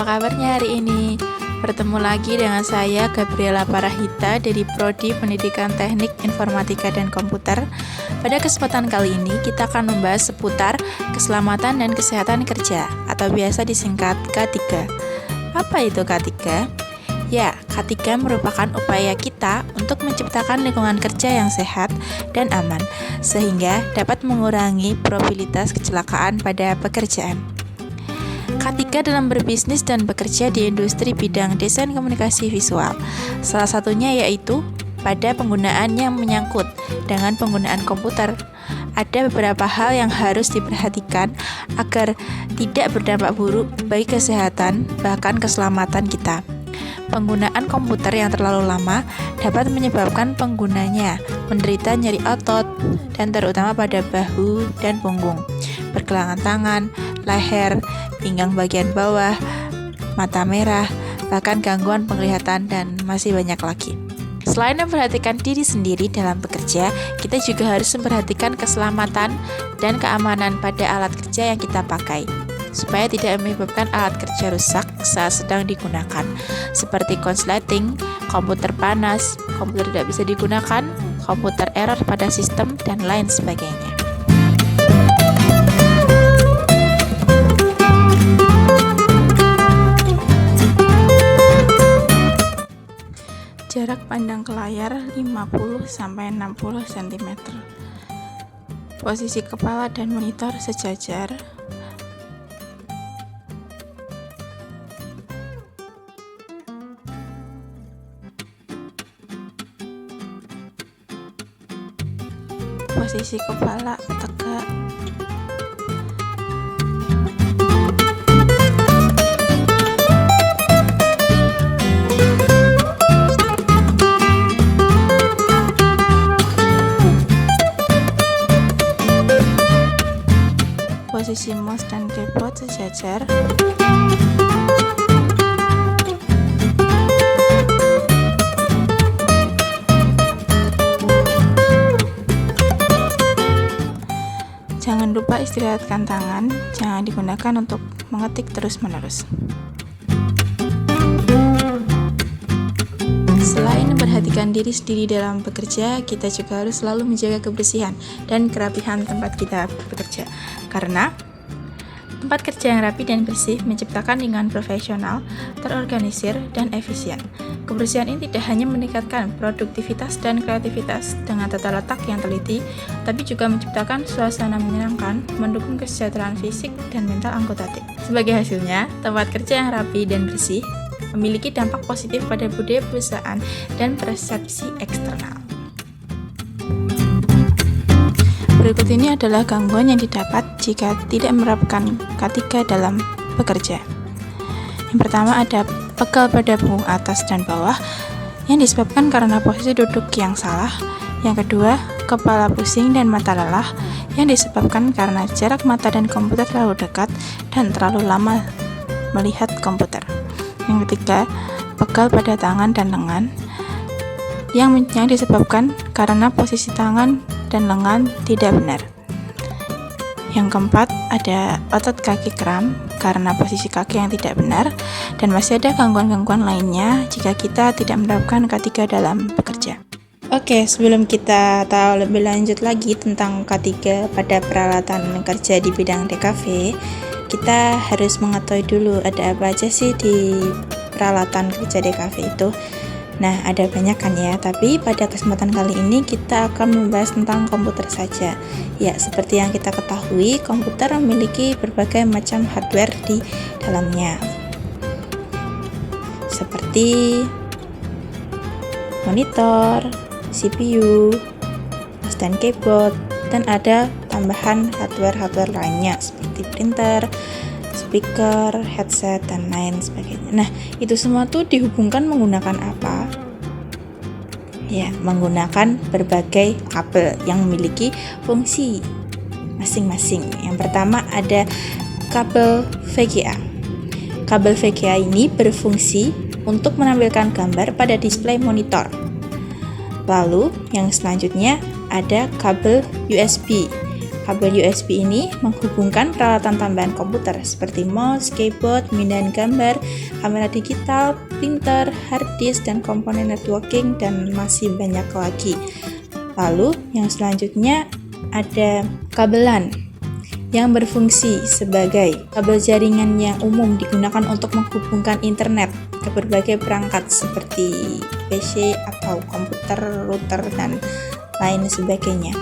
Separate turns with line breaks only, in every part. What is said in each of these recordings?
kabarnya hari ini? Bertemu lagi dengan saya Gabriela Parahita dari Prodi Pendidikan Teknik Informatika dan Komputer. Pada kesempatan kali ini kita akan membahas seputar keselamatan dan kesehatan kerja atau biasa disingkat K3. Apa itu K3? Ya, K3 merupakan upaya kita untuk menciptakan lingkungan kerja yang sehat dan aman sehingga dapat mengurangi probabilitas kecelakaan pada pekerjaan. K3 dalam berbisnis dan bekerja di industri bidang desain komunikasi visual. Salah satunya yaitu pada penggunaan yang menyangkut dengan penggunaan komputer. Ada beberapa hal yang harus diperhatikan agar tidak berdampak buruk bagi kesehatan bahkan keselamatan kita. Penggunaan komputer yang terlalu lama dapat menyebabkan penggunanya menderita nyeri otot dan terutama pada bahu dan punggung, pergelangan tangan, leher, pinggang bagian bawah, mata merah, bahkan gangguan penglihatan dan masih banyak lagi. Selain memperhatikan diri sendiri dalam bekerja, kita juga harus memperhatikan keselamatan dan keamanan pada alat kerja yang kita pakai, supaya tidak menyebabkan alat kerja rusak saat sedang digunakan, seperti konsleting, komputer panas, komputer tidak bisa digunakan, komputer error pada sistem, dan lain sebagainya. Jarak pandang ke layar 50-60 cm. Posisi kepala dan monitor sejajar. Posisi kepala tegak. Posisi mouse dan keyboard sejajar. Jangan lupa istirahatkan tangan, jangan digunakan untuk mengetik terus-menerus. Selain memperhatikan diri sendiri dalam bekerja, kita juga harus selalu menjaga kebersihan dan kerapihan tempat kita bekerja. Karena tempat kerja yang rapi dan bersih menciptakan lingkungan profesional, terorganisir, dan efisien. Kebersihan ini tidak hanya meningkatkan produktivitas dan kreativitas dengan tata letak yang teliti, tapi juga menciptakan suasana menyenangkan, mendukung kesejahteraan fisik dan mental anggota tim. Sebagai hasilnya, tempat kerja yang rapi dan bersih memiliki dampak positif pada budaya perusahaan dan persepsi eksternal. Berikut ini adalah gangguan yang didapat jika tidak menerapkan K3 dalam bekerja. Yang pertama ada pegal pada punggung atas dan bawah yang disebabkan karena posisi duduk yang salah. Yang kedua, kepala pusing dan mata lelah yang disebabkan karena jarak mata dan komputer terlalu dekat dan terlalu lama melihat komputer. Yang ketiga, pegal pada tangan dan lengan yang disebabkan karena posisi tangan dan lengan tidak benar. Yang keempat, ada otot kaki kram karena posisi kaki yang tidak benar, dan masih ada gangguan-gangguan lainnya jika kita tidak menerapkan K3 dalam bekerja. Oke, sebelum kita tahu lebih lanjut lagi tentang K3 pada peralatan kerja di bidang DKV, kita harus mengetahui dulu ada apa aja sih di peralatan kerja DKV itu. Nah, ada banyak kan ya, tapi pada kesempatan kali ini kita akan membahas tentang komputer saja. Ya, seperti yang kita ketahui, komputer memiliki berbagai macam hardware di dalamnya. Seperti monitor, CPU, mouse dan keyboard, dan ada tambahan hardware lainnya seperti printer, speaker, headset, dan lain sebagainya. Nah, itu semua tuh dihubungkan menggunakan apa? Ya, menggunakan berbagai kabel yang memiliki fungsi masing-masing. Yang pertama ada kabel VGA. Kabel VGA ini berfungsi untuk menampilkan gambar pada display monitor. Lalu, yang selanjutnya ada kabel USB. Kabel USB ini menghubungkan peralatan tambahan komputer seperti mouse, keyboard, pemindahan gambar, kamera digital, printer, hard disk, dan komponen networking, dan masih banyak lagi. Lalu yang selanjutnya ada kabel LAN yang berfungsi sebagai kabel jaringan yang umum digunakan untuk menghubungkan internet ke berbagai perangkat seperti PC atau komputer, router, dan lain sebagainya.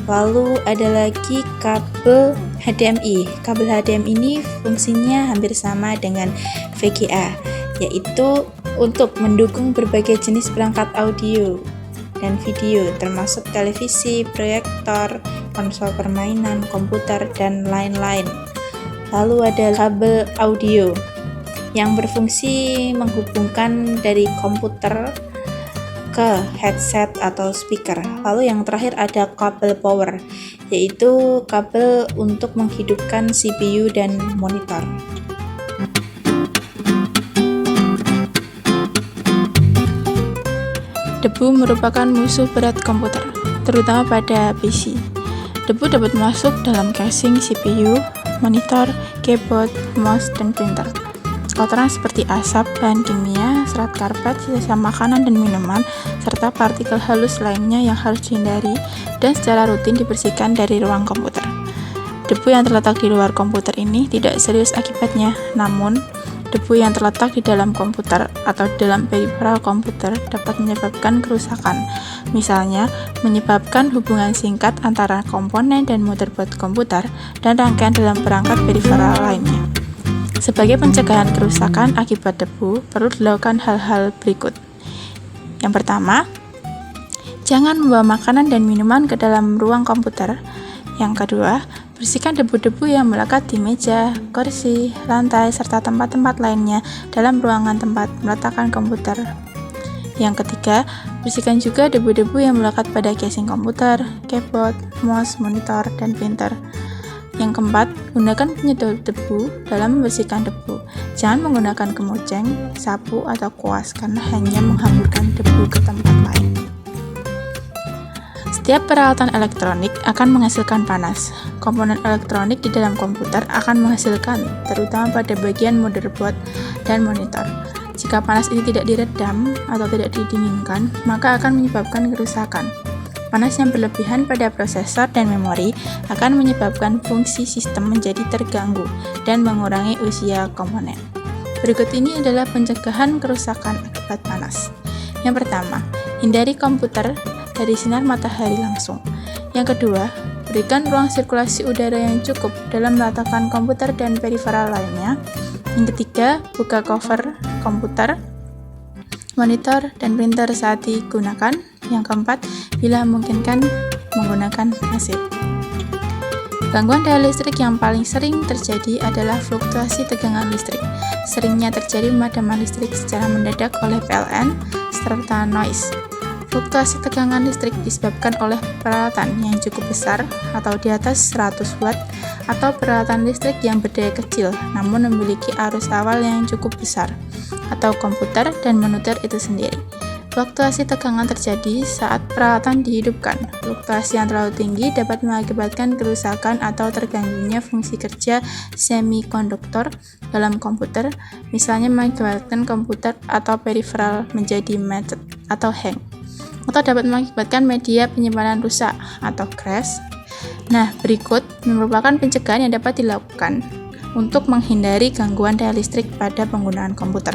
Lalu ada lagi kabel HDMI. Kabel HDMI ini fungsinya hampir sama dengan VGA, yaitu untuk mendukung berbagai jenis perangkat audio dan video, termasuk televisi, proyektor, konsol permainan, komputer, dan lain-lain. Lalu ada kabel audio yang berfungsi menghubungkan dari komputer ke headset atau speaker. Lalu yang terakhir ada kabel power, yaitu kabel untuk menghidupkan CPU dan monitor. Debu merupakan musuh berat komputer, terutama pada PC. Debu dapat masuk dalam casing CPU, monitor, keyboard, mouse, dan printer. Kotoran seperti asap, bahan kimia, serat karpet, sisa makanan dan minuman, serta partikel halus lainnya yang harus dihindari dan secara rutin dibersihkan dari ruang komputer. Debu yang terletak di luar komputer ini tidak serius akibatnya, namun debu yang terletak di dalam komputer atau dalam periferal komputer dapat menyebabkan kerusakan. Misalnya, menyebabkan hubungan singkat antara komponen dan motherboard komputer dan rangkaian dalam perangkat periferal lainnya. Sebagai pencegahan kerusakan akibat debu, perlu dilakukan hal-hal berikut. Yang pertama, jangan membawa makanan dan minuman ke dalam ruang komputer. Yang kedua, bersihkan debu-debu yang melekat di meja, kursi, lantai, serta tempat-tempat lainnya dalam ruangan tempat meletakkan komputer. Yang ketiga, bersihkan juga debu-debu yang melekat pada casing komputer, keyboard, mouse, monitor, dan printer. Yang keempat, gunakan penyedot debu dalam membersihkan debu. Jangan menggunakan kemoceng, sapu, atau kuas karena hanya menghamburkan debu ke tempat lain. Setiap peralatan elektronik akan menghasilkan panas. Komponen elektronik di dalam komputer akan menghasilkan, terutama pada bagian motherboard dan monitor. Jika panas ini tidak diredam atau tidak didinginkan, maka akan menyebabkan kerusakan. Panas yang berlebihan pada prosesor dan memori akan menyebabkan fungsi sistem menjadi terganggu dan mengurangi usia komponen. Berikut ini adalah pencegahan kerusakan akibat panas. Yang pertama, hindari komputer dari sinar matahari langsung. Yang kedua, berikan ruang sirkulasi udara yang cukup dalam meletakkan komputer dan periferal lainnya. Yang ketiga, buka cover komputer, monitor, dan printer saat digunakan. Yang keempat, bila memungkinkan, menggunakan AC. Gangguan daya listrik yang paling sering terjadi adalah fluktuasi tegangan listrik. Seringnya terjadi pemadaman listrik secara mendadak oleh PLN serta noise. Fluktuasi tegangan listrik disebabkan oleh peralatan yang cukup besar atau di atas 100 watt atau peralatan listrik yang berdaya kecil namun memiliki arus awal yang cukup besar atau komputer dan monitor itu sendiri. Fluktuasi tegangan terjadi saat peralatan dihidupkan. Fluktuasi yang terlalu tinggi dapat mengakibatkan kerusakan atau terganggunya fungsi kerja semikonduktor dalam komputer, misalnya mengakibatkan komputer atau periferal menjadi macet atau hang, atau dapat mengakibatkan media penyimpanan rusak atau crash. Nah, berikut merupakan pencegahan yang dapat dilakukan untuk menghindari gangguan daya listrik pada penggunaan komputer.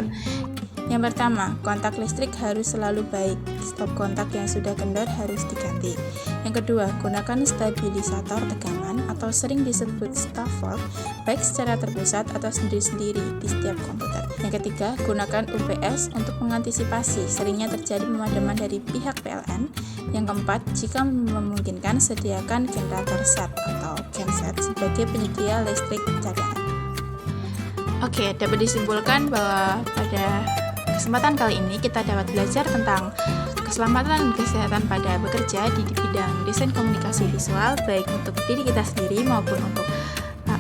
Yang pertama, kontak listrik harus selalu baik. Stop kontak yang sudah kendor harus diganti. Yang kedua, gunakan stabilisator tegangan atau sering disebut stop volt, baik secara terpusat atau sendiri-sendiri di setiap komputer. Yang ketiga, gunakan UPS untuk mengantisipasi seringnya terjadi pemadaman dari pihak PLN. Yang keempat, jika memungkinkan, sediakan generator set atau genset sebagai penyedia listrik cadangan. Oke, dapat disimpulkan bahwa pada kesempatan kali ini kita dapat belajar tentang keselamatan dan kesehatan pada bekerja di bidang desain komunikasi visual, baik untuk diri kita sendiri maupun untuk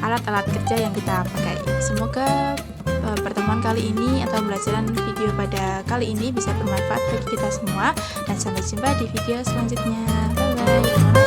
alat-alat kerja yang kita pakai. Semoga pertemuan kali ini atau pembelajaran video pada kali ini bisa bermanfaat bagi kita semua, dan sampai jumpa di video selanjutnya. Bye-bye.